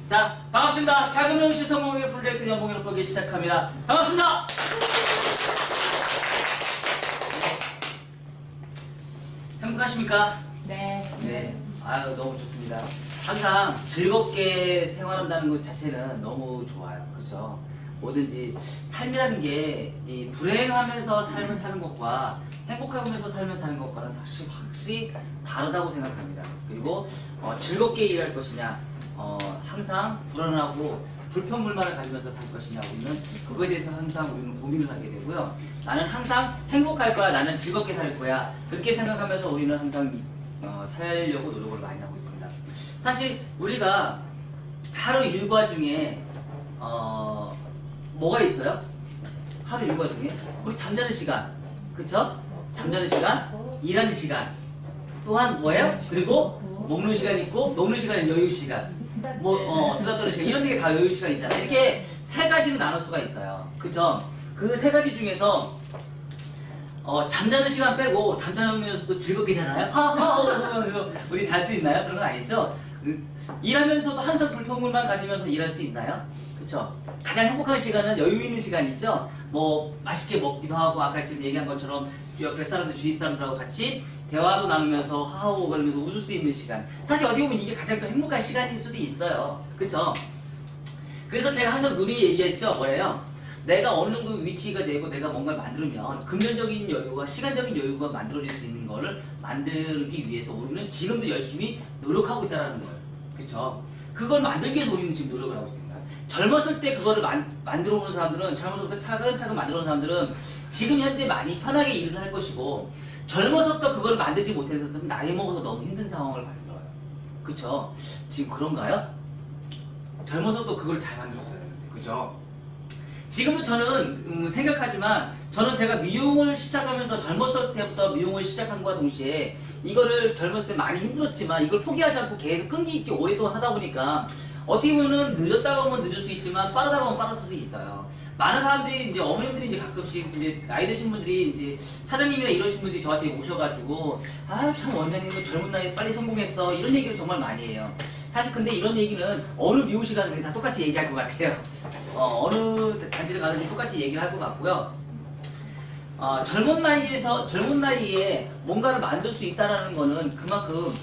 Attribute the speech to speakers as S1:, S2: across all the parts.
S1: 자, 반갑습니다. 작은 명시 성공의 프로젝트 연봉을 보기 시작합니다. 반갑습니다. 행복하십니까?
S2: 네.
S1: 네. 아유, 너무 좋습니다. 항상 즐겁게 생활한다는 것 자체는 너무 좋아요. 그렇죠? 뭐든지 삶이라는 게 이 불행하면서 삶을 사는 것과 행복하면서 삶을 사는 것과는 확실히 다르다고 생각합니다. 그리고 즐겁게 일할 것이냐, 항상 불안하고 불평불만을 가지면서 살 것이냐, 우리는 그거에 대해서 항상 우리는 고민을 하게 되고요. 나는 항상 행복할 거야, 나는 즐겁게 살 거야, 그렇게 생각하면서 우리는 항상 살려고 노력을 많이 하고 있습니다. 사실 우리가 하루 일과 중에 뭐가 있어요? 하루 일과 중에 우리 잠자는 시간, 그쵸? 잠자는 시간, 일하는 시간, 또한 뭐예요? 그리고 먹는 시간 있고, 먹는 시간은 여유 시간, 수다 떠는 시간, 이런 게 다 여유 시간 있잖아요. 이렇게 세 가지로 나눌 수가 있어요. 그쵸? 그 세 가지 중에서 잠자는 시간 빼고 잠자면서도 즐겁게 자나요? 하하 우리 잘 수 있나요? 그런 건 아니죠? 일하면서도 항상 불평불만 가지면서 일할 수 있나요? 그쵸? 가장 행복한 시간은 여유 있는 시간이죠? 뭐 맛있게 먹기도 하고, 아까 지금 얘기한 것처럼 옆에 사람들, 주위 사람들하고 같이 대화도 나누면서 하하호 그러면서 웃을 수 있는 시간. 사실 어떻게 보면 이게 가장 더 행복한 시간일 수도 있어요. 그쵸? 그래서 제가 항상 누리 얘기했죠. 뭐예요? 내가 어느 정도 위치가 되고 내가 뭔가를 만들면 금전적인 여유와 시간적인 여유가 만들어질 수 있는 거를 만들기 위해서 우리는 지금도 열심히 노력하고 있다는 거예요. 그쵸? 그걸 만들기 위해서 우리는 지금 노력을 하고 있습니다. 젊었을 때 그거를 만들어 오는 사람들은, 젊었을 때 차근차근 만들어 오는 사람들은 지금 현재 많이 편하게 일을 할 것이고, 젊어서부터 그거를 만들지 못해서 나이 먹어서 너무 힘든 상황을 만들어요. 그쵸? 지금 그런가요? 젊어서부터 그걸 잘 만들었어야 되는데, 그죠? 지금도 저는 생각하지만, 저는 제가 미용을 시작하면서 젊었을 때부터 미용을 시작한 것과 동시에 이거를 젊었을 때 많이 힘들었지만 이걸 포기하지 않고 계속 끈기 있게 오랫동안 하다 보니까 어떻게 보면 늦었다고 하면 늦을 수 있지만 빠르다고 하면 빠를 수도 있어요. 많은 사람들이, 이제 어머님들이 이제 가끔씩 이제 나이 드신 분들이, 이제 사장님이나 이러신 분들이 저한테 오셔가지고, 아, 참 원장님은 젊은 나이에 빨리 성공했어, 이런 얘기를 정말 많이 해요. 사실 근데 이런 얘기는 어느 미용실 가든지 다 똑같이 얘기할 것 같아요. 어느 단지를 가든지 똑같이 얘기를 할 것 같고요. 젊은 나이에 뭔가를 만들 수 있다는 거는 그만큼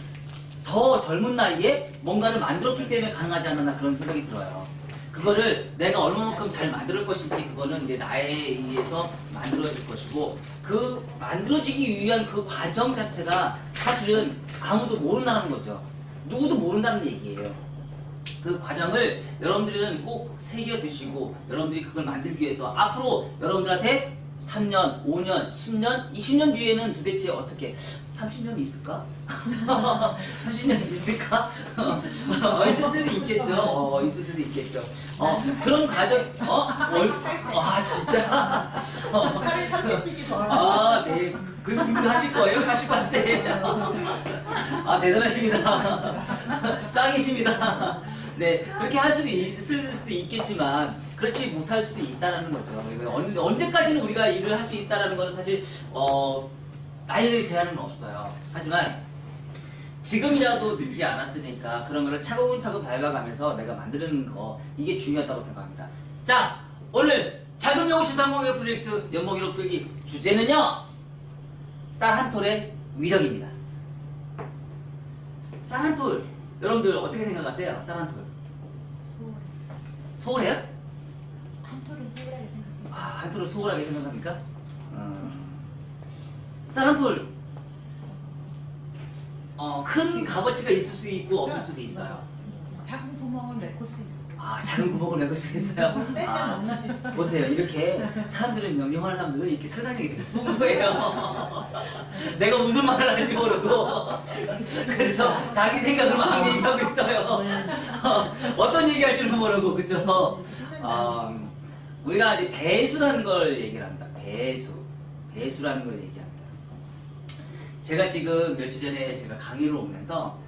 S1: 더 젊은 나이에 뭔가를 만들었기 때문에 가능하지 않았나, 그런 생각이 들어요. 그거를 내가 얼마만큼 잘 만들 것인지, 그거는 이제 나에 의해서 만들어질 것이고, 그 만들어지기 위한 그 과정 자체가 사실은 아무도 모른다는 거죠. 누구도 모른다는 얘기예요. 그 과정을 여러분들은 꼭 새겨 드시고, 여러분들이 그걸 만들기 위해서 앞으로 여러분들한테 3년, 5년, 10년, 20년 뒤에는 도대체 어떻게, 30년이 있을까? 30년이 있을까? 있을 수도 있겠죠. 있을 수도 있겠죠. 그런 과정, 진짜? 네. 그 분도 하실 거예요? 하실 것 같아요. 대단하십니다. 짱이십니다. 네. 그렇게 할 수도 있을 수도 있겠지만, 그렇지 못할 수도 있다는 거죠. 언제까지는 우리가 일을 할 수 있다는 거는 사실, 나이의 제한은 없어요. 하지만 지금이라도 늦지 않았으니까 그런 거를 차근차근 밟아가면서 내가 만드는 거, 이게 중요하다고 생각합니다. 자, 오늘 작은 명시 성공의 프로젝트 연봉 1억 끌기 주제는요, 쌀 한 톨의 위력입니다. 쌀 한 톨, 여러분들 어떻게 생각하세요? 쌀 한 톨. 소홀해요?
S2: 한 톨은 소홀하게 생각해요.
S1: 한 톨은 소홀하게 생각합니까? 쌀 한 톨, 큰 값어치가 있을 수 있고 없을 수도 있어요.
S2: 작은 구멍을 메꿀 수 있고.
S1: 작은 구멍을 메꿀 수 있어요.
S2: 빼면 못 넣을 수 있어요.
S1: 보세요. 이렇게 사람들은, 영영하는 사람들은 이렇게 상상력이 되게 좋은 거예요. 내가 무슨 말을 하는지 모르고. 그렇죠? 자기 생각을 막 얘기하고 있어요. 어떤 얘기 할 줄은 모르고, 그죠? 우리가 이제 배수라는 걸 얘기를 합니다. 배수라는 걸 얘기합니다. 제가 지금 며칠 전에 제가 강의를 오면서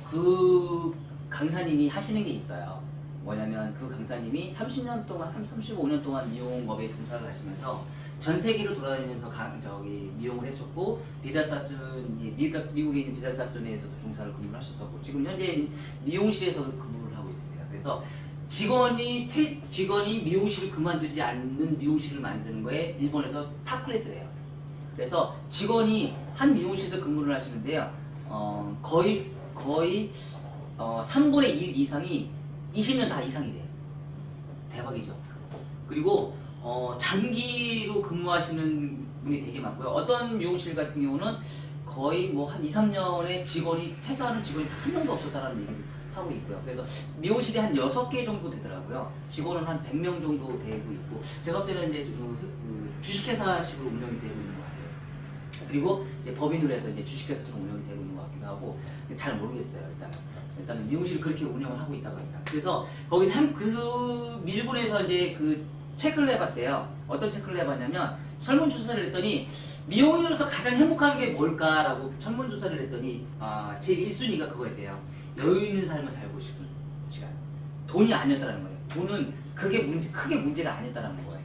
S1: 그 강사님이 하시는 게 있어요. 뭐냐면 그 강사님이 30년 동안, 35년 동안 미용업에 종사를 하시면서 전 세계로 돌아다니면서 미용을 했었고, 미국에 있는 비달사순에서도 종사를 근무를 하셨었고, 지금 현재 미용실에서 근무를 하고 있습니다. 그래서 직원이 미용실을 그만두지 않는 미용실을 만드는 거에 일본에서 탑 클래스래요. 그래서 직원이 한 미용실에서 근무를 하시는데요. 거의 3분의 1 이상이 20년 다 이상이래요. 대박이죠. 그리고 장기로 근무하시는 분이 되게 많고요. 어떤 미용실 같은 경우는 거의 뭐 한 2, 3년에 퇴사하는 직원이 한 명도 없었다라는 얘기를 하고 있고요. 그래서 미용실이 한 6개 정도 되더라고요. 직원은 한 100명 정도 되고 있고, 제가 볼 때는 이제 주식회사식으로 운영이 되고 있는 것 같아요. 그리고 이제 법인으로 해서 이제 주식회사처럼 운영이 되고 있는 것 같기도 하고, 잘 모르겠어요. 일단은 미용실을 그렇게 운영을 하고 있다고 합니다. 그래서 거기서 일본에서 이제 체크를 해봤대요. 어떤 체크를 해봤냐면 설문조사를 했더니 미용인으로서 가장 행복한 게 뭘까라고 설문조사를 했더니 제일 1순위가 그거였대요. 여유 있는 삶을 살고 싶은 시간. 돈이 아니었다는 거예요. 돈은 크게 문제가 아니었다는 거예요.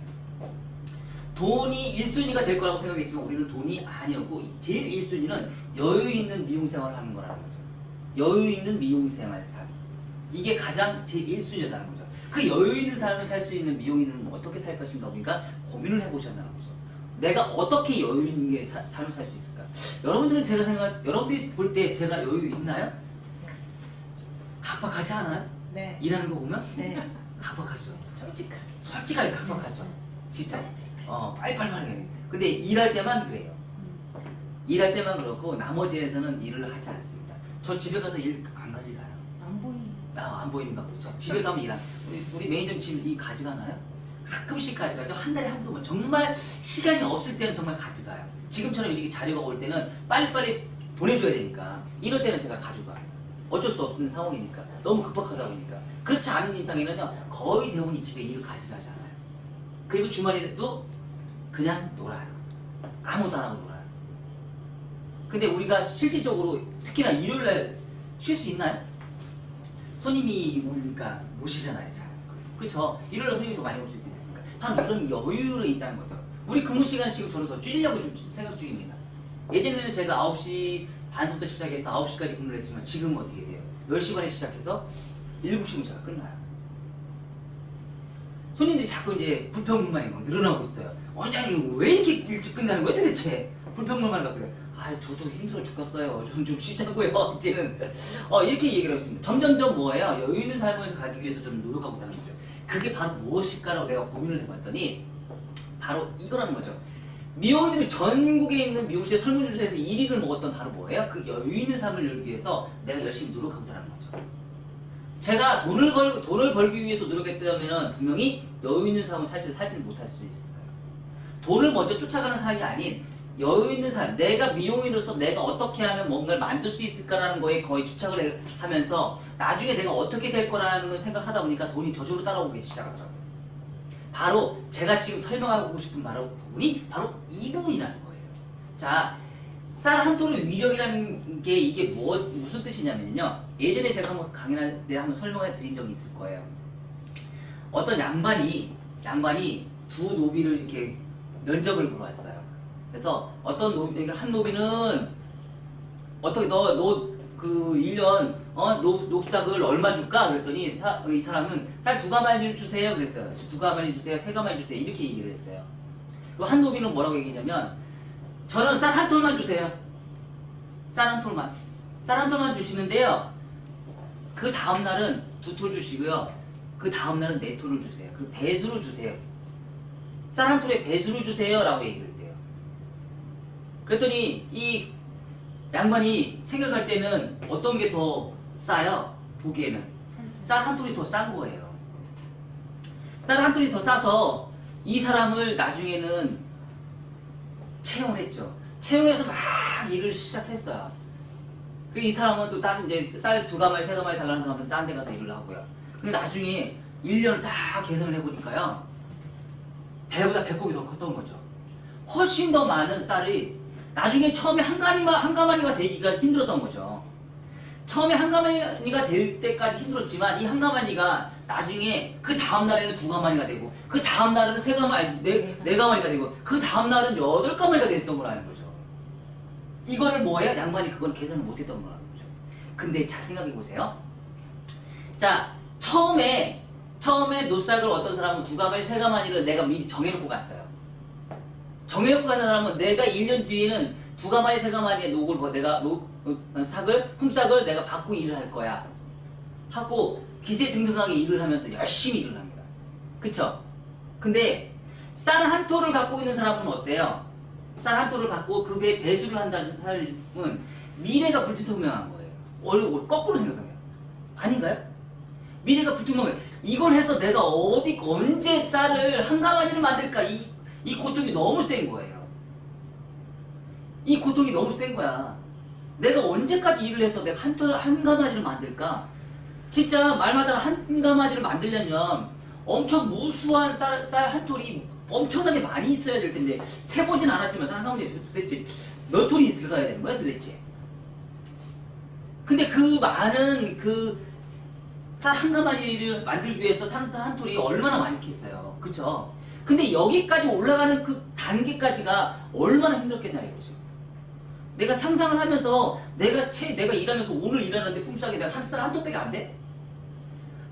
S1: 돈이 1순위가 될 거라고 생각했지만 우리는 돈이 아니었고, 제일 1순위는 여유 있는 미용 생활을 하는 거라는 거죠. 여유 있는 미용 생활 삶. 이게 가장 제일 1순위였다는 거죠. 그 여유 있는 삶을 살 수 있는 미용인은 어떻게 살 것인가 보니까 고민을 해보셨다는 거죠. 내가 어떻게 여유 있는 삶을 살 수 있을까? 여러분들이 볼 때 제가 여유 있나요? 각박하지 않아요?
S2: 네.
S1: 일하는 거 보면?
S2: 네.
S1: 각박하죠.
S2: 솔직하게
S1: 각박하죠. 진짜. 빨리빨리. 근데 일할 때만 그래요. 일할 때만 그렇고 나머지에서는 일을 하지 않습니다. 저 집에 가서 일 안 가져가요. 안 보이는가 그렇죠. 집에 가면 일한. 우리 매니저님 집 일 가져가나요? 가끔씩 가져가죠. 한 달에 한두 번. 정말 시간이 없을 때는 정말 가져가요. 지금처럼 이렇게 자료가 올 때는 빨리빨리 보내줘야 되니까. 이럴 때는 제가 가져가요. 어쩔 수 없는 상황이니까. 너무 급박하다 보니까. 그렇지 않은 이상에는요, 거의 대부분이 집에 일을 가져가지 않아요. 그리고 주말에도 그냥 놀아요. 아무것도 안 하고 놀아요. 근데 우리가 실질적으로 특히나 일요일날 쉴 수 있나요? 손님이 오니까 모시잖아요. 잘. 그쵸? 일요일날 손님이 더 많이 올 수 있겠습니까? 바로 이런 여유를 있다는 거죠. 우리 근무 시간 지금 저는 더 줄이려고 생각 중입니다. 예전에는 제가 9시 반부터 시작해서 9시까지 근무를 했지만 지금은 어떻게 돼요? 10시 반에 시작해서 7시면 제가 끝나요. 손님들이 자꾸 이제 불평불만이 늘어나고 있어요. 원장님 왜 이렇게 일찍 끝나는 거예요 도대체? 불평불만을 갖고 있어요. 저도 힘들어 죽겠어요. 좀 쉬자고요. 이제는 이렇게 얘기를 했습니다. 점점점 뭐예요? 여유 있는 삶을 가기 위해서 좀 노력하고 있다는 거죠. 그게 바로 무엇일까라고 내가 고민을 해봤더니 바로 이거라는 거죠. 미용인들이 전국에 있는 미용실의 설문조사에서 1위를 먹었던 바로 뭐예요? 그 여유 있는 삶을 열기 위해서 내가 열심히 노력하고 있다는 거죠. 제가 돈을 벌기 위해서 노력했다면 분명히 여유 있는 삶을 사실 살지 못할 수 있었어요. 돈을 먼저 쫓아가는 사람이 아닌 여유 있는 삶, 내가 미용인으로서 내가 어떻게 하면 뭔가를 만들 수 있을까라는 거에 거의 집착을 하면서 나중에 내가 어떻게 될 거라는 걸 생각하다 보니까 돈이 저절로 따라오기 시작하더라고요. 바로 제가 지금 설명하고 싶은 부분이 바로 이 부분이라는 거예요. 자, 쌀 한 톨의 위력이라는 게 이게 무슨 뜻이냐면요. 예전에 제가 한번 강연할 때 한번 설명해 드린 적이 있을 거예요. 어떤 양반이 두 노비를 이렇게 면접을 보러 왔어요. 그래서 한 노비는 어떻게 그 1년 녹삭을 얼마 줄까? 그랬더니 이 사람은 쌀 2가마니를 주세요. 그랬어요. 2가마니 주세요. 3가마니 주세요. 이렇게 얘기를 했어요. 그리고 한 노비는 뭐라고 얘기했냐면 저는 쌀 한 톨만 주세요. 쌀 한 톨만. 쌀 한 톨만 주시는데요. 그 다음날은 2톨 주시고요. 그 다음날은 4톨을 주세요. 그리고 배수로 주세요. 쌀 한 톨에 배수로 주세요. 라고 얘기를 했대요. 그랬더니 이 양반이 생각할 때는 어떤 게 더 싸요? 보기에는 쌀 한 톨이 더 싼 거예요. 쌀 한 톨이 더 싸서 이 사람을 나중에는 채용을 했죠. 채용해서 막 일을 시작했어요. 그리고 이 사람은 또 다른 이제 쌀 2가마니 3가마니 달라는 사람은 딴 데 가서 일을 하고요. 근데 나중에 1년을 다 계산을 해보니까요, 배보다 배꼽이 더 컸던 거죠. 훨씬 더 많은 쌀이 나중에 처음에 한 가마니가 되기가 힘들었던 거죠. 처음에 한 가마니가 될 때까지 힘들었지만 이 한 가마니가 나중에 그 다음 날에는 2가마니가 되고 그 다음 날에는 4가마니가 되고 그 다음 날은 8가마니가 됐던 거라는 거죠. 이거를 뭐예요? 양반이 그걸 계산을 못했던 거라는 거죠. 근데 잘 생각해 보세요. 자, 처음에 노싹을 어떤 사람은 2가마니 3가마니를 내가 미리 정해놓고 갔어요. 정해놓고 가는 사람은 내가 1년 뒤에는 2가마니 3가마니의 녹을 내가 품삯을 내가 받고 일을 할 거야 하고 기세등등하게 일을 하면서 열심히 일을 합니다. 그쵸? 근데 쌀 한 톨을 갖고 있는 사람은 어때요? 쌀 한 톨을 갖고 그 배에 배수를 한다는 사람은 미래가 불투명한 거예요. 거꾸로 생각하면 아닌가요? 미래가 불투명해요. 이걸 해서 내가 언제 쌀을 한 가마니를 만들까? 이 고통이 너무 센 거예요. 이 고통이 너무 센 거야. 내가 언제까지 일을 해서 내가 한 가마니를 만들까? 진짜 말마다 한 가마니를 만들려면 엄청 무수한 쌀 한 톨이 엄청나게 많이 있어야 될 텐데 세보진 않았지만 쌀 한 가마니 도대체 몇 톨이 들어가야 되는 거야 도대체? 근데 그 많은 쌀 한 가마니를 만들기 위해서 쌀 한 톨이 얼마나 많이 있겠어요. 그쵸? 근데 여기까지 올라가는 그 단계까지가 얼마나 힘들었겠냐 이거죠. 내가 상상을 하면서 내가 일하면서 오늘 일하는데 품삯이 내가 쌀 한 톨밖에 안 돼?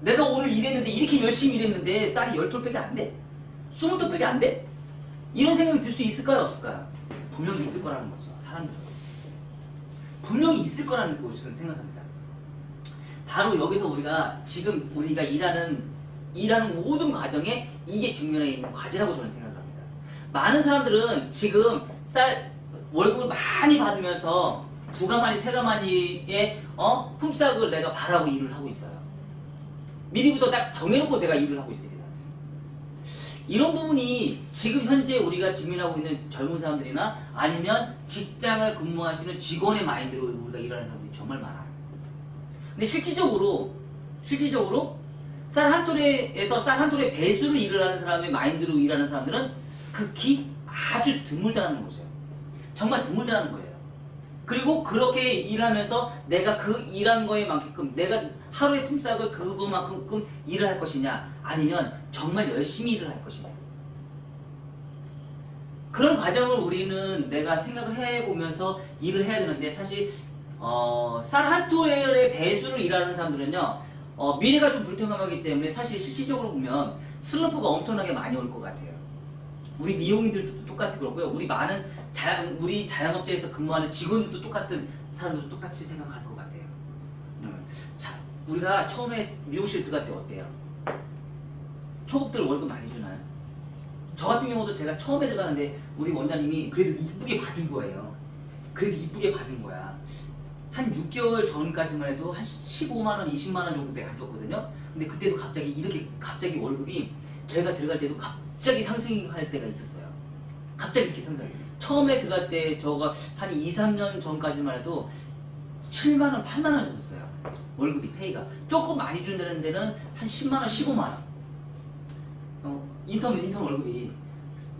S1: 내가 오늘 일했는데 이렇게 열심히 일했는데 쌀이 10톨밖에 안 돼? 20톨밖에 안 돼? 이런 생각이 들 수 있을까요 없을까요? 분명히 있을 거라는 거죠. 사람들은 분명히 있을 거라는 것을 생각합니다. 바로 여기서 우리가 일하는 모든 과정에 이게 직면해 있는 과제라고 저는 생각을 합니다. 많은 사람들은 지금 월급을 많이 받으면서 2가마니 3가마니의 품삯을 내가 바라고 일을 하고 있어요. 미리부터 딱 정해놓고 내가 일을 하고 있습니다. 이런 부분이 지금 현재 우리가 직면하고 있는 젊은 사람들이나 아니면 직장을 근무하시는 직원의 마인드로 우리가 일하는 사람들이 정말 많아요. 근데 실질적으로 쌀 한 톨의 배수를 일을 하는 사람의 마인드로 일하는 사람들은 극히 아주 드물다는 거죠. 정말 드물다는 거예요. 그리고 그렇게 일하면서 내가 그 일한 거에 만큼 내가 하루의 품삯을 그거만큼 일을 할 것이냐 아니면 정말 열심히 일을 할 것이냐 그런 과정을 우리는 내가 생각을 해보면서 일을 해야 되는데 사실 쌀 한 톨의 배수를 일하는 사람들은요 미래가 좀 불투명하기 때문에 사실 실질적으로 보면 슬럼프가 엄청나게 많이 올 것 같아요. 우리 미용인들도 똑같이 그렇고요. 우리 자영업자에서 근무하는 직원들도 똑같은 사람들도 똑같이 생각할 것 같아요. 자, 우리가 처음에 미용실 들어갈 때 어때요? 초급들 월급 많이 주나요? 저 같은 경우도 제가 처음에 들어가는데 우리 원장님이 그래도 이쁘게 봐준 거예요. 그래도 이쁘게 봐준 거야. 한 6개월 전까지만 해도 한 15만원, 20만원 정도밖에 안 줬거든요. 근데 그때도 갑자기 월급이 제가 들어갈 때도 갑자기 상승할 때가 있었어요. 갑자기 이렇게 상승. 처음에 들어갈 때 저가 한 2, 3년 전까지만 해도 7만원, 8만원 줬었어요. 월급이 페이가. 조금 많이 준다는 데는 한 10만원, 15만원. 인턴 월급이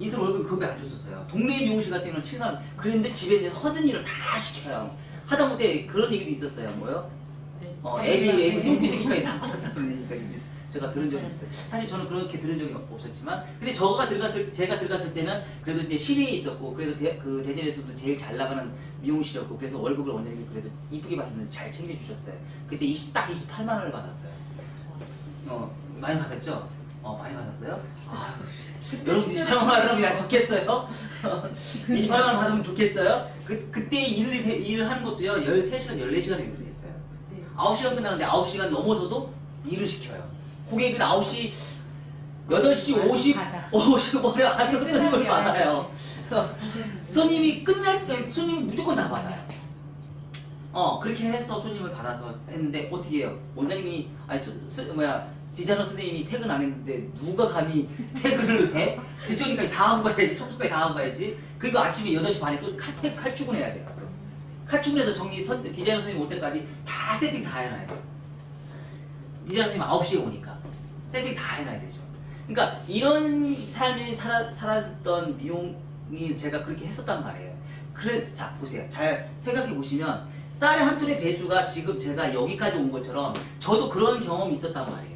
S1: 그거밖에 안 줬었어요. 동네 미용실 같은 경우는 7만원. 그랬는데 집에 있는 허든 일을 다 시켜요. 하다못해 그런 얘기도 있었어요. 뭐요? 애기 똥기저귀까지 다 받았다는 얘기까지 제가 들은 적이 있어요. 사실 저는 그렇게 들은 적이 없었지만, 근데 제가 들어갔을 때는 그래도 이제 시내에 있었고, 그래도 그 대전에서도 제일 잘 나가는 미용실이었고, 그래서 월급을 원장님이 그래도 이쁘게 받았는데 잘 챙겨주셨어요. 그때 딱 28만 원을 받았어요. 많이 받았죠? 많이 받았어요? 여러분 28만 원 받으면 좋겠어요? 28만 원 받으면 좋겠어요? 그때 일을 하는 것도요, 13시간, 14시간 일을 했어요. 9시간 끝나는데 9시간 넘어서도 일을 시켜요. 고객은 8시, 8시 50분에 안녕 손님을 받아요. 손님이 끝날 때 손님이 무조건 다 받아요. 그렇게 해서 손님을 받아서 했는데 어떻게 해요? 원장님이 디자이너 선생님이 퇴근 안 했는데 누가 감히 퇴근을 해? 뒷정리까지 다 하고 가야지, 청소까지 다 하고 가야지. 그리고 아침에 8시 반에 또 칼출근해야 돼요. 칼출근해서 디자이너 선생님 올 때까지 다 세팅 다 해놔야 돼요. 디자이너 선생님 9시에 오니까 세팅 다 해놔야 되죠. 그러니까 이런 삶을 살았던 미용이 제가 그렇게 했었단 말이에요. 자 보세요. 잘 생각해 보시면 쌀 한 톨의 배수가 지금 제가 여기까지 온 것처럼 저도 그런 경험이 있었단 말이에요.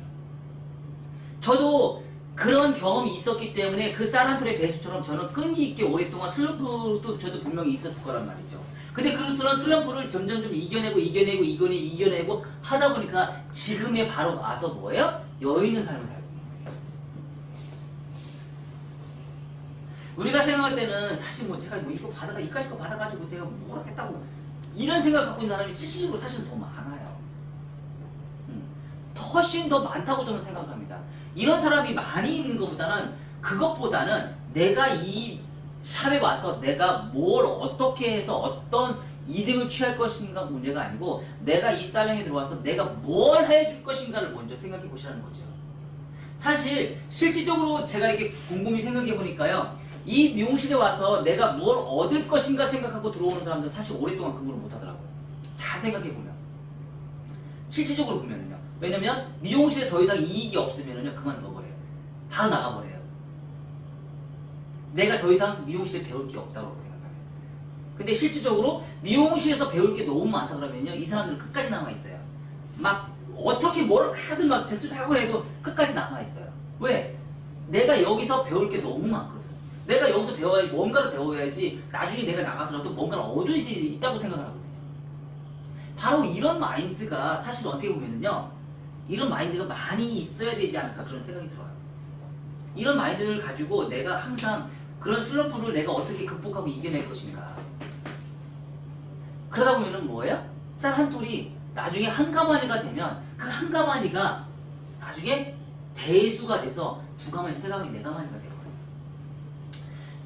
S1: 저도 그런 경험이 있었기 때문에 그 쌀 한 톨의 배수처럼 저는 끈기 있게 오랫동안 슬럼프도 저도 분명히 있었을 거란 말이죠. 근데 그런 슬럼프를 점점점 이겨내고 하다 보니까 지금에 바로 와서 뭐예요? 여유 있는 삶을 살고 있는 거예요. 우리가 생각할 때는 사실 뭐 제가 뭐 이거 받아가 이까짓 거 받아가지고 제가 뭘 하겠다고 이런 생각을 갖고 있는 사람이 실질적으로 사실은 더 많아요. 훨씬 더 많다고 저는 생각합니다. 이런 사람이 많이 있는 것보다는 그것보다는 내가 이 샵에 와서 내가 뭘 어떻게 해서 어떤 이득을 취할 것인가 문제가 아니고 내가 이 살롱에 들어와서 내가 뭘 해줄 것인가를 먼저 생각해 보시라는 거죠. 사실 실질적으로 제가 이렇게 곰곰이 생각해 보니까요. 이 미용실에 와서 내가 뭘 얻을 것인가 생각하고 들어오는 사람들은 사실 오랫동안 근무를 못 하더라고요. 잘 생각해 보면. 실질적으로 보면은요. 왜냐면 미용실에 더 이상 이익이 없으면은요. 그만둬버려요. 바로 나가버려요. 내가 더 이상 미용실에 배울 게 없다고 생각합니다. 근데 실질적으로 미용실에서 배울 게 너무 많다 그러면요. 이 사람들은 끝까지 남아있어요. 막 어떻게 뭘 하든 막 제출하고 해도 끝까지 남아있어요. 왜? 내가 여기서 배울 게 너무 많거든. 내가 여기서 배워야지 뭔가를 배워야지 나중에 내가 나가서라도 뭔가를 얻을 수 있다고 생각을 하거든요. 바로 이런 마인드가 사실 어떻게 보면은요. 이런 마인드가 많이 있어야 되지 않을까 그런 생각이 들어요. 이런 마인드를 가지고 내가 항상 그런 슬럼프를 내가 어떻게 극복하고 이겨낼 것인가. 그러다 보면은 뭐예요? 쌀 한 톨이 나중에 한 가마니가 되면 그 한 가마니가 나중에 배수가 돼서 두 가마니, 세 가마니, 네 가마니가 돼요.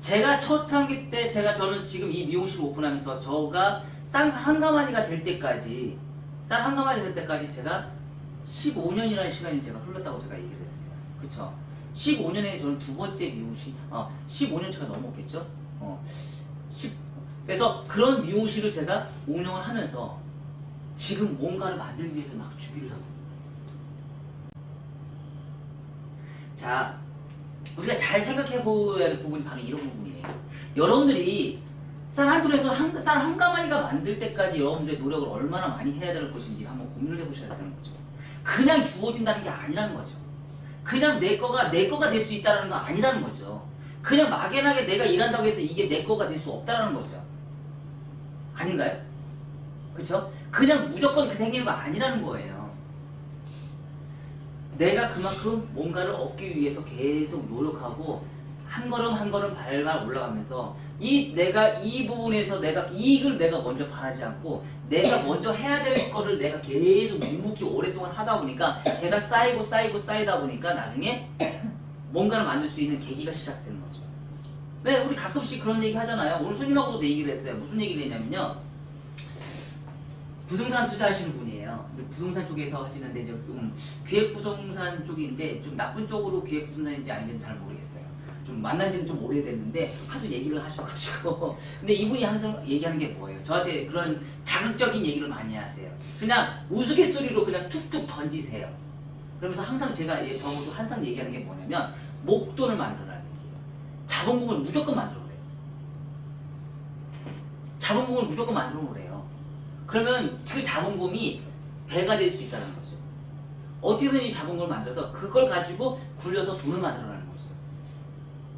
S1: 제가 초창기 때 저는 지금 이 미용실 오픈하면서 저가 쌀 한 가마니가 될 때까지 제가 15년이라는 시간이 제가 흘렀다고 제가 얘기를 했습니다. 그쵸? 15년에 저는 두 번째 미용실, 15년 차가 넘었겠죠? 그래서 그런 미용실을 제가 운영을 하면서 지금 뭔가를 만들기 위해서 막 준비를 하고. 자, 우리가 잘 생각해 보아야 될 부분이 바로 이런 부분이에요. 여러분들이 쌀 한 톨에서 쌀 한 가마니가 만들 때까지 여러분들의 노력을 얼마나 많이 해야 될 것인지 한번 고민을 해보셔야 된다는 거죠. 그냥 주어진다는 게 아니라는 거죠. 그냥 내 거가 될 수 있다는 건 아니라는 거죠. 그냥 막연하게 내가 일한다고 해서 이게 내 거가 될 수 없다는 거죠. 아닌가요? 그쵸? 그냥 무조건 그 생기는 거 아니라는 거예요. 내가 그만큼 뭔가를 얻기 위해서 계속 노력하고 한 걸음 한 걸음 발발 올라가면서 내가 이 부분에서 내가 이익을 내가 먼저 바라지 않고 내가 먼저 해야 될 거를 내가 계속 묵묵히 오랫동안 하다 보니까 걔가 쌓이다 보니까 나중에 뭔가를 만들 수 있는 계기가 시작되는 거죠. 왜? 우리 가끔씩 그런 얘기 하잖아요. 오늘 손님하고도 얘기를 했어요. 무슨 얘기를 했냐면요. 부동산 투자하시는 분이에요. 부동산 쪽에서 하시는데 좀 기획부동산 쪽인데 좀 나쁜 쪽으로 기획부동산인지 아닌지 잘 모르겠어요. 좀 만난 지는 좀 오래됐는데 하도 얘기를 하셔가지고 근데 이분이 항상 얘기하는 게 뭐예요? 저한테 그런 자극적인 얘기를 많이 하세요. 그냥 우스갯소리로 그냥 툭툭 던지세요. 그러면서 항상 제가 저도 항상 얘기하는 게 뭐냐면 목돈을 만들어라는 얘기예요. 자본금을 무조건 만들어오래요. 자본금을 무조건 만들어오래요. 그러면 그 자본금이 배가 될 수 있다는 거죠. 어떻게든 이 자본금을 만들어서 그걸 가지고 굴려서 돈을 만들어라는 거죠.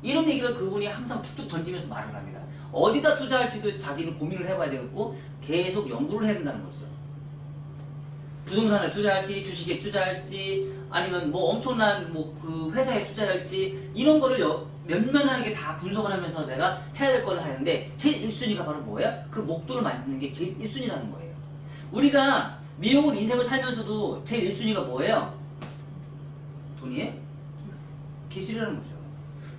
S1: 이런 얘기를 그분이 항상 툭툭 던지면서 말을 합니다. 어디다 투자할지도 자기는 고민을 해봐야 되겠고 계속 연구를 해야 된다는 거죠. 부동산에 투자할지 주식에 투자할지 아니면 뭐 엄청난 뭐 그 회사에 투자할지 이런 거를 면면하게 다 분석을 하면서 내가 해야 될 거를 하는데 제일 1순위가 바로 뭐예요? 그 목돈을 만드는 게 제일 1순위라는 거예요. 우리가 미용을 인생을 살면서도 제일 1순위가 뭐예요? 돈이에요? 기술이라는 거죠.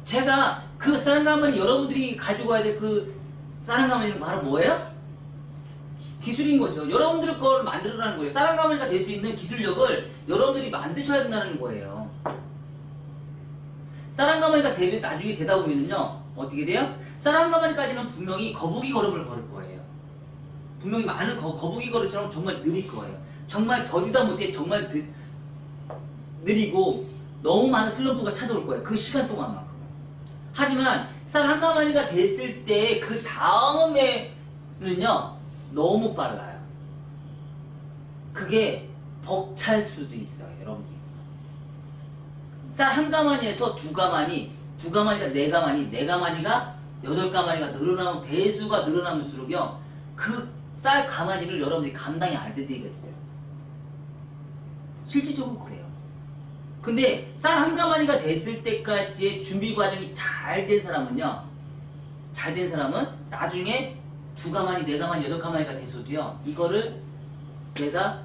S1: 제가 그 쌀가마니 여러분들이 가지고 와야 될 그 쌀가마니는 바로 뭐예요? 기술인 거죠. 여러분들 걸 만들어라는 거예요. 쌀가마니가 될 수 있는 기술력을 여러분들이 만드셔야 된다는 거예요. 쌀가마니가 나중에 되다 보면은요 어떻게 돼요? 쌀가마니까지는 분명히 거북이 걸음을 걸을 거예요. 분명히 많은 거북이 걸음처럼 정말 느릴 거예요. 정말 더디다 못해 정말 느리고 너무 많은 슬럼프가 찾아올 거예요. 그 시간 동안만큼. 하지만 쌀 한 가마니가 됐을 때 그 다음에는요 너무 빨라요. 그게 벅찰 수도 있어요. 여러분들 쌀 한 가마니에서 두 가마니가 네 가마니, 네 가마니가 여덟 가마니가 늘어나면 배수가 늘어나면서록요 그 쌀 가마니를 여러분들이 감당이 안 되겠어요. 실질적으로 그래요. 근데 쌀 한 가마니가 됐을 때까지의 준비 과정이 잘 된 사람은요, 잘 된 사람은 나중에 두 가마니, 네 가마니, 여덟 가마니가 돼서도요 이거를 내가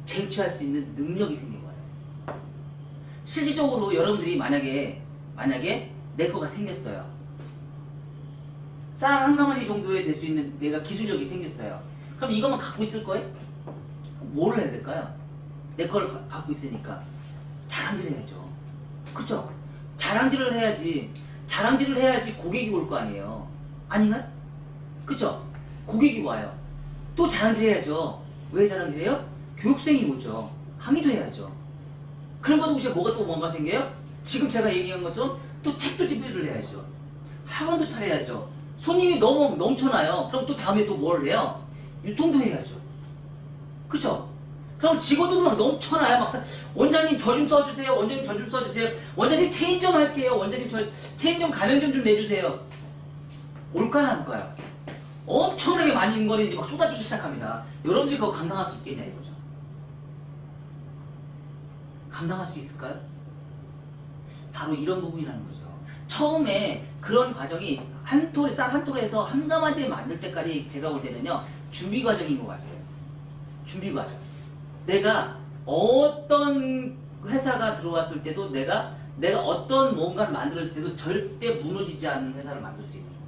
S1: 쟁취할 수 있는 능력이 생긴 거예요. 실질적으로 여러분들이 만약에 내 거가 생겼어요. 쌀 한 가마니 정도에 될 수 있는 내가 기술력이 생겼어요. 그럼 이것만 갖고 있을 거예요? 뭘 해야 될까요? 내 거를 갖고 있으니까 자랑질 해야죠. 그쵸? 자랑질을 해야지 고객이 올 거 아니에요. 아닌가요? 그쵸? 고객이 와요. 또 자랑질 해야죠. 왜 자랑질 해요? 교육생이 오죠. 강의도 해야죠. 그런 것도 혹시 뭐가 또 뭔가 생겨요? 지금 제가 얘기한 것처럼 또 책도 집필을 해야죠. 학원도 차려야죠. 손님이 너무 넘쳐나요. 그럼 또 다음에 또 뭘 해요? 유통도 해야죠. 그쵸? 그럼 직원들도 막 넘쳐나요. 막 원장님 저 좀 써주세요. 원장님 저 좀 써주세요. 원장님 체인점 할게요. 원장님 저 체인점 가맹점 좀 내주세요. 올까요? 안 올까요? 엄청나게 많이 인거리 이제 막 쏟아지기 시작합니다. 여러분들이 그거 감당할 수 있겠냐 이거죠. 감당할 수 있을까요? 바로 이런 부분이라는 거죠. 처음에 그런 과정이 쌀 한 톨에서 한 가마니를 만들 때까지 제가 볼 때는요 준비 과정인 것 같아요. 준비 과정. 내가 어떤 회사가 들어왔을 때도 내가 어떤 뭔가를 만들었을 때도 절대 무너지지 않는 회사를 만들 수 있는 거예요.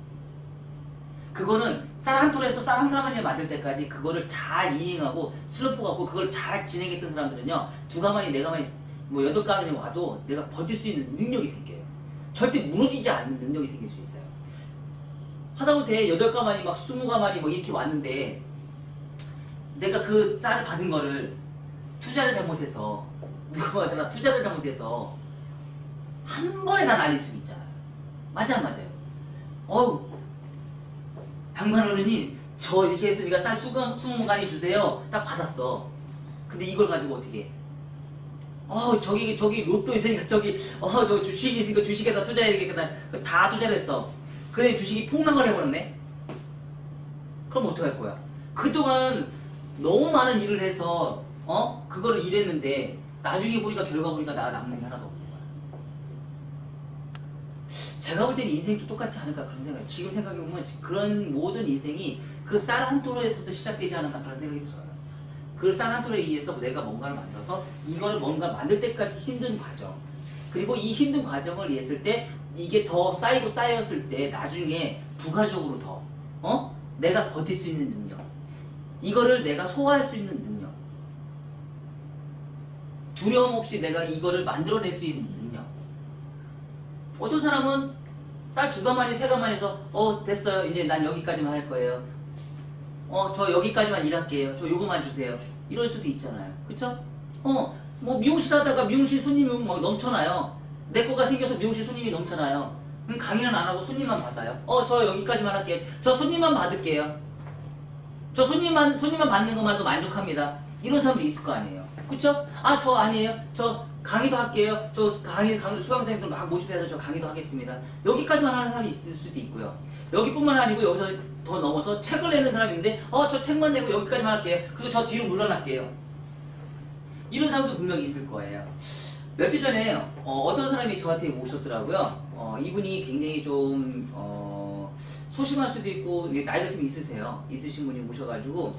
S1: 그거는 쌀 한 톨에서 쌀 한 가마니를 만들 때까지 그거를 잘 이행하고 슬럼프 갖고 그걸 잘 진행했던 사람들은요 두 가마니, 네 가마니, 뭐 여덟 가마니 와도 내가 버틸 수 있는 능력이 생겨요. 절대 무너지지 않는 능력이 생길 수 있어요. 하다못해 여덟 가마니 막 20가마니 뭐 이렇게 왔는데 내가 그 쌀을 받은 거를 투자를 잘못해서 누구한테나 투자를 잘못해서 한 번에 다 날릴 수도 있잖아요. 맞아 안 맞아요? 어우 양반 어른이 저 이렇게 했으니까 쌀 20가니 주세요. 딱 받았어. 근데 이걸 가지고 어떻게 해? 저기 로또 있으니까 저 주식이 있으니까 주식에다 투자해야 되겠다. 다 투자를 했어. 근데 주식이 폭락을 해버렸네? 그럼 어떡할 거야? 그동안 너무 많은 일을 해서, 그거를 일했는데, 나중에 보니까 결과 보니까 나 남는 게 하나도 없는 거야. 제가 볼 때는 인생도 똑같지 않을까 그런 생각이, 지금 생각해보면 그런 모든 인생이 그 쌀 한 톨에서부터 시작되지 않을까 그런 생각이 들어요. 그 쌀 한 톨에 의해서 내가 뭔가를 만들어서 이거를 뭔가 만들 때까지 힘든 과정, 그리고 이 힘든 과정을 했을 때 이게 더 쌓였을 때 나중에 부가적으로 더 내가 버틸 수 있는 능력, 이거를 내가 소화할 수 있는 능력, 두려움 없이 내가 이거를 만들어낼 수 있는 능력. 어떤 사람은 쌀 2가마니 3가마니에서 됐어요 이제 난 여기까지만 할 거예요. 저 여기까지만 일할게요. 저 요거만 주세요. 이럴 수도 있잖아요. 그쵸? 뭐 미용실 하다가 미용실 손님이 막 넘쳐나요. 내 거가 생겨서 미용실 손님이 넘쳐나요. 그럼 강의는 안 하고 손님만 받아요. 저 여기까지만 할게요. 저 손님만 받을게요. 저 손님만 받는 것만도 만족합니다. 이런 사람도 있을 거 아니에요. 그쵸? 저 아니에요. 저 강의도 할게요. 저 수강생들 막 모집해서 저 강의도 하겠습니다. 여기까지만 하는 사람이 있을 수도 있고요. 여기뿐만 아니고 여기서 더 넘어서 책을 내는 사람이 있는데 저 책만 내고 여기까지만 할게요. 그리고 저 뒤로 물러날게요. 이런 사람도 분명히 있을 거예요. 며칠 전에 어떤 사람이 저한테 오셨더라고요. 이분이 굉장히 좀 소심할 수도 있고 나이가 좀 있으신 분이 오셔가지고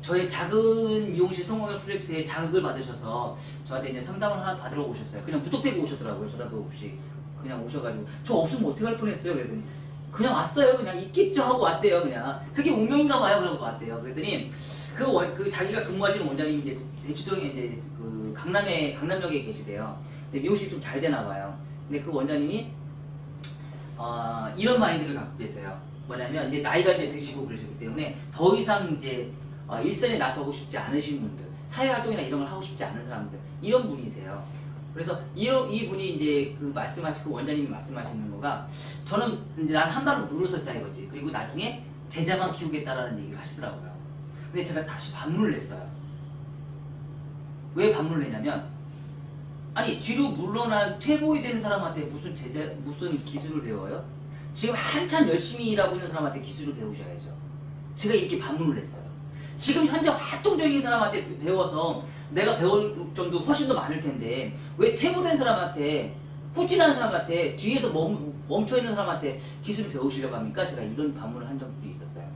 S1: 저의 작은 미용실 성공학 프로젝트에 자극을 받으셔서 저한테 이제 상담을 하나 받으러 오셨어요. 그냥 무턱대고 오셨더라고요. 저라도 없이 그냥 오셔가지고 저 없으면 어떻게 할 뻔했어요. 그랬더니 그냥 왔어요. 그냥 있겠죠 하고 왔대요. 그냥 그게 운명인가 봐요. 그러고 왔대요. 그랬더니 그 자기가 근무하시는 원장님이 이제 대치동에 이제 그 강남역에 계시대요. 근데 미용실이 좀 잘 되나 봐요. 근데 그 원장님이 이런 마인드를 갖고 계세요. 뭐냐면 이제 나이가 이제 드시고 그러시기 때문에 더 이상 이제 일선에 나서고 싶지 않으신 분들, 사회활동이나 이런 걸 하고 싶지 않은 사람들, 이런 분이세요. 그래서 이 분이 이제 그 원장님이 말씀하시는 거가 저는 이제 난 한 발을 물러섰다 이거지. 그리고 나중에 제자만 키우겠다라는 얘기를 하시더라고요. 근데 제가 다시 반문을 냈어요. 왜 반문을 했냐면 아니 뒤로 물러난 퇴보이 된 사람한테 무슨 기술을 배워요? 지금 한참 열심히 일하고 있는 사람한테 기술을 배우셔야죠. 제가 이렇게 반문을 했어요. 지금 현재 활동적인 사람한테 배워서 내가 배울 점도 훨씬 더 많을 텐데 왜 퇴보된 사람한테 후진하는 사람한테 뒤에서 멈춰있는 사람한테 기술을 배우시려고 합니까? 제가 이런 반문을 한 적도 있었어요.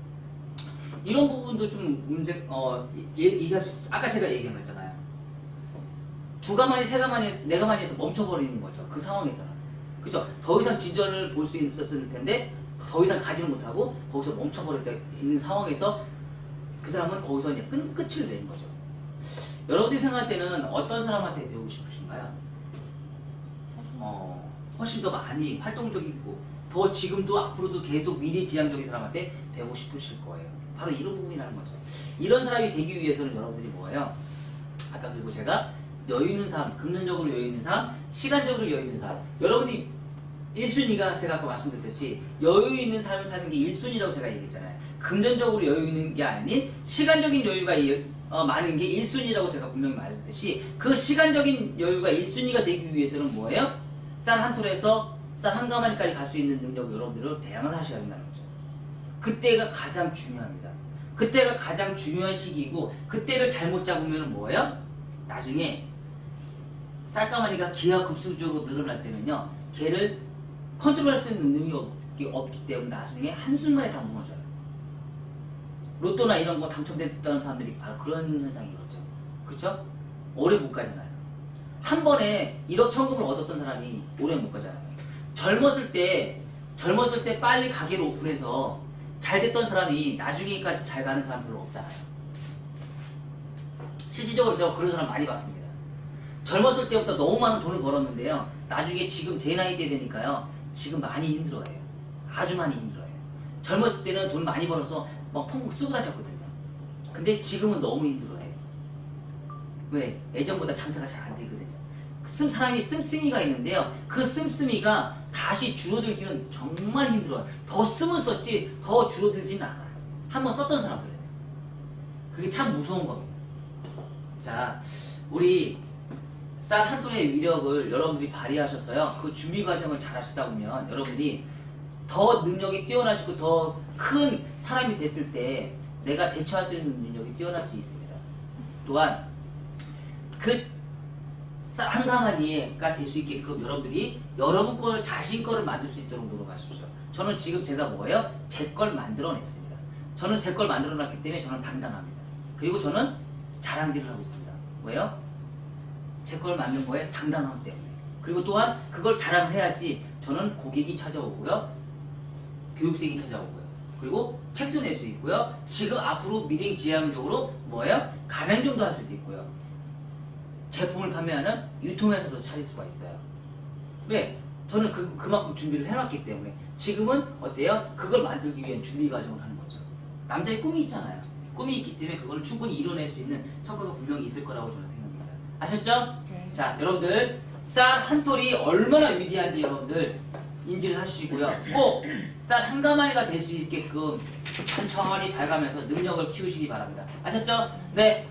S1: 이런 부분도 좀 얘기할 수 있어요. 아까 제가 얘기한 거 있잖아요. 두 가마니 세 가마니 네 가마니에서 멈춰버리는 거죠. 그 상황에서는. 그죠? 더 이상 진전을 볼 수 있었을 텐데 더 이상 가지를 못하고 거기서 멈춰버렸다 있는 상황에서 그 사람은 거기서 이제 끝을 낸 거죠. 여러분들이 생각할 때는 어떤 사람한테 배우고 싶으신가요? 훨씬 더 많이 활동적이고 더 지금도 앞으로도 계속 미래지향적인 사람한테 배우고 싶으실 거예요. 바로 이런 부분이라는 거죠. 이런 사람이 되기 위해서는 여러분들이 뭐예요? 아까 그리고 제가 여유 있는 사람, 금전적으로 여유 있는 사람, 시간적으로 여유 있는 사람. 여러분이 1순위가 제가 아까 말씀드렸듯이 여유 있는 삶을 사는 게 1순위라고 제가 얘기했잖아요. 금전적으로 여유 있는 게 아닌 시간적인 여유가 많은 게 1순위라고 제가 분명히 말했듯이 그 시간적인 여유가 1순위가 되기 위해서는 뭐예요? 쌀 한 톨에서 쌀 한 가마니까지 갈 수 있는 능력을 여러분들은 배양을 하셔야 된다는 거죠. 그때가 가장 중요합니다. 그때가 가장 중요한 시기이고 그때를 잘못 잡으면 뭐예요? 나중에 쌀가마니가 기하급수적으로 늘어날 때는요 걔를 컨트롤할 수 있는 능력이 없기 때문에 나중에 한순간에 다 무너져요. 로또나 이런 거 당첨됐다는 사람들이 바로 그런 현상이겠죠. 그렇죠? 오래 못 가잖아요. 한 번에 1억 천금을 얻었던 사람이 오래 못 가잖아요. 젊었을 때 빨리 가게를 오픈해서 잘 됐던 사람이 나중에까지 잘 가는 사람 별로 없잖아요. 실질적으로 제가 그런 사람 많이 봤습니다. 젊었을 때부터 너무 많은 돈을 벌었는데요. 나중에 지금 제 나이 때 되니까요. 지금 많이 힘들어해요. 아주 많이 힘들어해요. 젊었을 때는 돈 많이 벌어서 막 펑펑 쓰고 다녔거든요. 근데 지금은 너무 힘들어해요. 왜? 예전보다 장사가 잘 안 되거든요. 사람이 씀씀이가 있는데요. 그 씀씀이가 다시 줄어들기는 정말 힘들어요. 더 쓰면 썼지 더 줄어들지는 않아요. 한번 썼던 사람들은. 그게 참 무서운 겁니다. 자, 우리 쌀 한 톨의 위력을 여러분들이 발휘하셔서요. 그 준비 과정을 잘 하시다 보면 여러분들이 더 능력이 뛰어나시고 더 큰 사람이 됐을 때 내가 대처할 수 있는 능력이 뛰어날 수 있습니다. 또한 그 쌀 한 가마니가 될 수 있게끔 여러분들이 여러분 거를 자신 거를 만들 수 있도록 노력하십시오. 저는 지금 제가 뭐예요? 제 걸 만들어냈습니다. 저는 제 걸 만들어놨기 때문에 저는 당당합니다. 그리고 저는 자랑질을 하고 있습니다. 왜요? 제 걸 만든 거에 당당함 때문에. 그리고 또한 그걸 자랑을 해야지 저는 고객이 찾아오고요. 교육생이 찾아오고요. 그리고 책도 낼 수 있고요. 지금 앞으로 미래지향적으로 뭐예요? 가맹점도 할 수도 있고요. 제품을 판매하는 유통회사도 차릴 수가 있어요. 왜? 저는 그만큼 준비를 해놨기 때문에 지금은 어때요? 그걸 만들기 위한 준비 과정을 하는 거죠. 남자의 꿈이 있잖아요. 꿈이 있기 때문에 그걸 충분히 이뤄낼 수 있는 성과가 분명히 있을 거라고 저는 생각합니다. 아셨죠?
S2: 네.
S1: 자, 여러분들 쌀 한 톨이 얼마나 위대한지 여러분들 인지를 하시고요. 꼭 쌀 한 가마니가 될 수 있게끔 천천히 봐가면서 능력을 키우시기 바랍니다. 아셨죠? 네.